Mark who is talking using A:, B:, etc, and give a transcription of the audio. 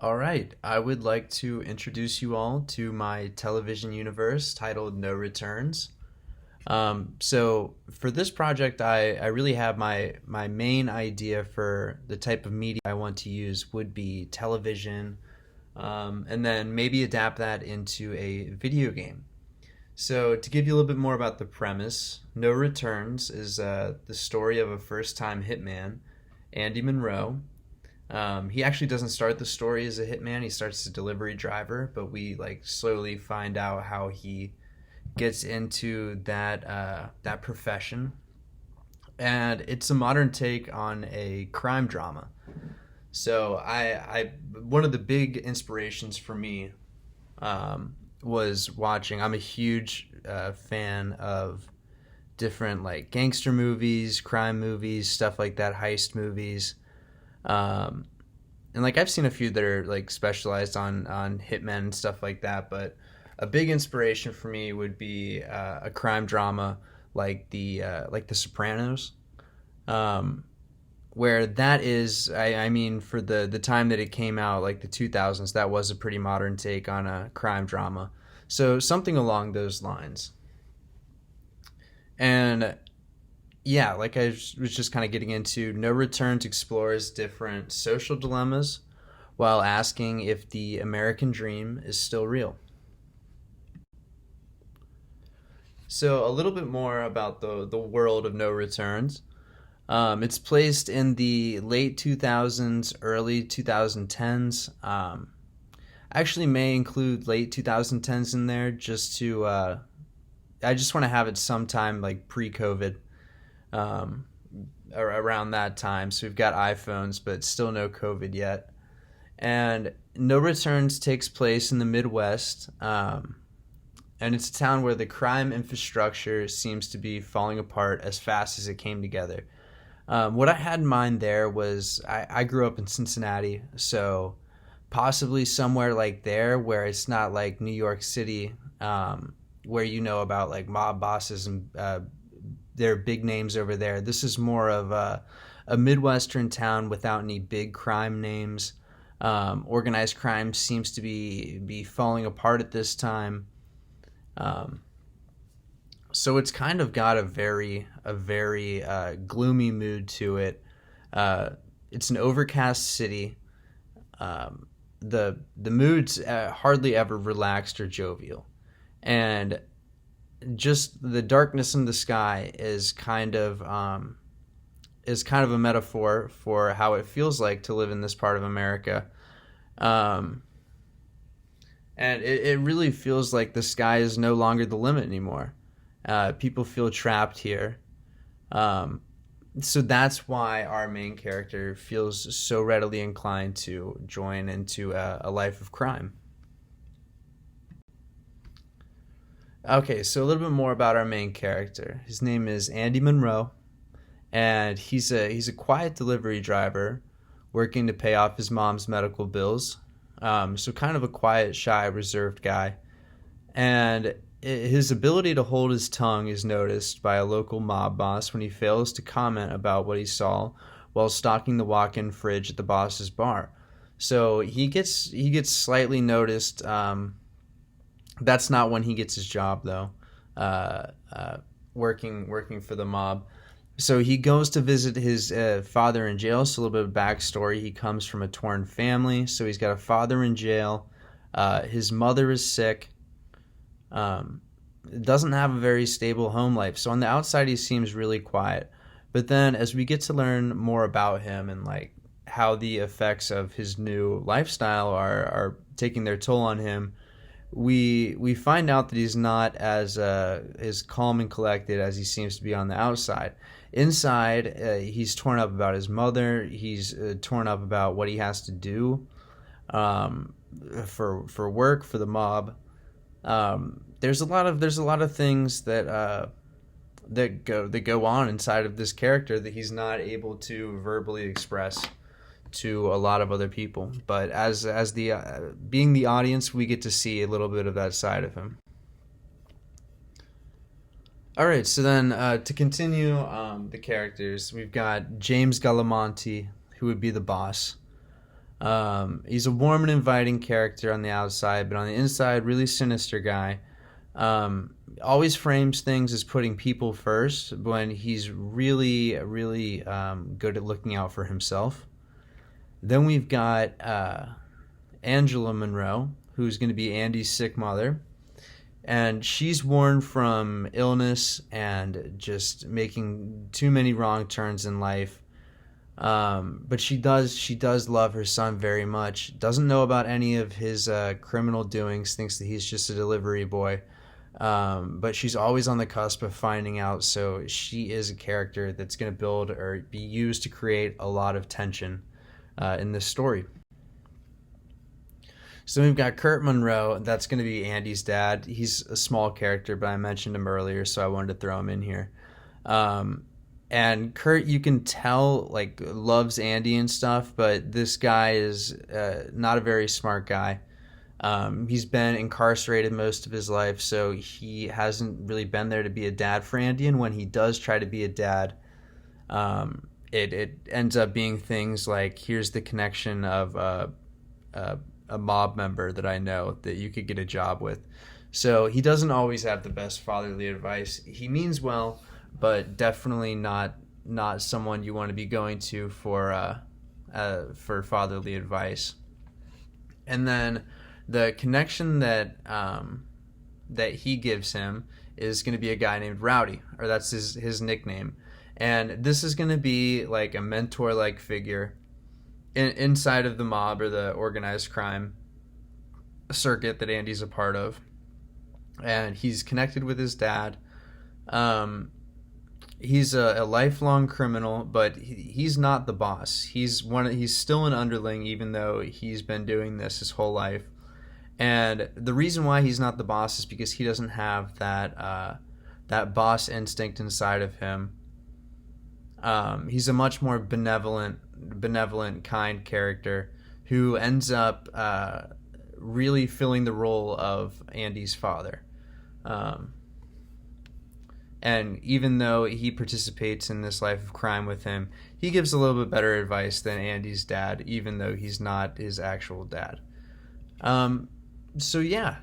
A: All right, I would like to introduce you all to my television universe titled No Returns. So for this project, I really have my main idea for the type of media I want to use would be television, and then maybe adapt that into a video game. So to give you a little bit more about the premise, No Returns is the story of a first-time hitman, Andy Monroe. He actually doesn't start the story as a hitman. He starts as a delivery driver, but we like slowly find out how he gets into that profession, and it's a modern take on a crime drama. So I one of the big inspirations for me was watching. I'm a huge fan of different like gangster movies, crime movies, stuff like that, heist movies. Um, and like I've seen a few that are like specialized on hitmen and stuff like that, but a big inspiration for me would be a crime drama like the Sopranos, um, where that is I mean for the time that it came out, like the 2000s, that was a pretty modern take on a crime drama. So something along those lines. And yeah, like I was just kind of getting into, No Returns explores different social dilemmas while asking if the American dream is still real. So, a little bit more about the world of No Returns. It's placed in the late 2000s, early 2010s. I actually may include late 2010s in there just to, I just want to have it sometime like pre COVID, um, around that time. So we've got iPhones, but still no COVID yet. And No Returns takes place in the Midwest, and it's a town where the crime infrastructure seems to be falling apart as fast as it came together. What I had in mind there was I grew up in Cincinnati, so possibly somewhere like there where it's not like New York City, where you know about like mob bosses and their big names over there. This is more of a Midwestern town without any big crime names. Organized crime seems to be falling apart at this time. Um, so it's kind of got a very gloomy mood to it. Uh, it's an overcast city. The mood's hardly ever relaxed or jovial, and just the darkness in the sky is kind of a metaphor for how it feels like to live in this part of America. Um, and it really feels like the sky is no longer the limit anymore. People feel trapped here. Um, so that's why our main character feels so readily inclined to join into a life of crime. Okay, so a little bit more about our main character. His name is Andy Monroe, and he's a quiet delivery driver working to pay off his mom's medical bills. So kind of a quiet, shy, reserved guy. And his ability to hold his tongue is noticed by a local mob boss when he fails to comment about what he saw while stocking the walk-in fridge at the boss's bar. So he gets slightly noticed. That's not when he gets his job though. Uh, uh, working for the mob. So he goes to visit his father in jail. So a little bit of backstory: he comes from a torn family, so he's got a father in jail. His mother is sick. Um, doesn't have a very stable home life. So on the outside, he seems really quiet. But then, as we get to learn more about him and like how the effects of his new lifestyle are taking their toll on him, we find out that he's not as calm and collected as he seems to be on the outside. Inside, he's torn up about his mother. He's torn up about what he has to do, um, for work for the mob. There's a lot of things that go on inside of this character that he's not able to verbally express to a lot of other people. But as the being the audience, we get to see a little bit of that side of him. All right, so then to continue the characters, we've got James Galamonti, who would be the boss. He's a warm and inviting character on the outside, but on the inside, really sinister guy. Always frames things as putting people first when he's really, really good at looking out for himself. Then we've got Angela Monroe, who's going to be Andy's sick mother. And she's worn from illness and just making too many wrong turns in life. But she does love her son very much. Doesn't know about any of his criminal doings. Thinks that he's just a delivery boy. But she's always on the cusp of finding out. So she is a character that's going to build or be used to create a lot of tension in this story. So we've got Kurt Monroe. That's going to be Andy's dad. He's a small character, but I mentioned him earlier, so I wanted to throw him in here. And Kurt, you can tell, like, loves Andy and stuff, but this guy is not a very smart guy. He's been incarcerated most of his life, so he hasn't really been there to be a dad for Andy. And when he does try to be a dad, it ends up being things like, here's the connection of a mob member that I know that you could get a job with. So he doesn't always have the best fatherly advice. He means well, but definitely not someone you want to be going to for fatherly advice. And then the connection that he gives him is going to be a guy named Rowdy, or that's his nickname. And this is going to be like a mentor-like figure inside of the mob or the organized crime circuit that Andy's a part of. And he's connected with his dad. He's a lifelong criminal, but he's not the boss. He's still an underling, even though he's been doing this his whole life. And the reason why he's not the boss is because he doesn't have that boss instinct inside of him. He's a much more benevolent, kind character who ends up really filling the role of Andy's father. And even though he participates in this life of crime with him, he gives a little bit better advice than Andy's dad, even though he's not his actual dad. So yeah,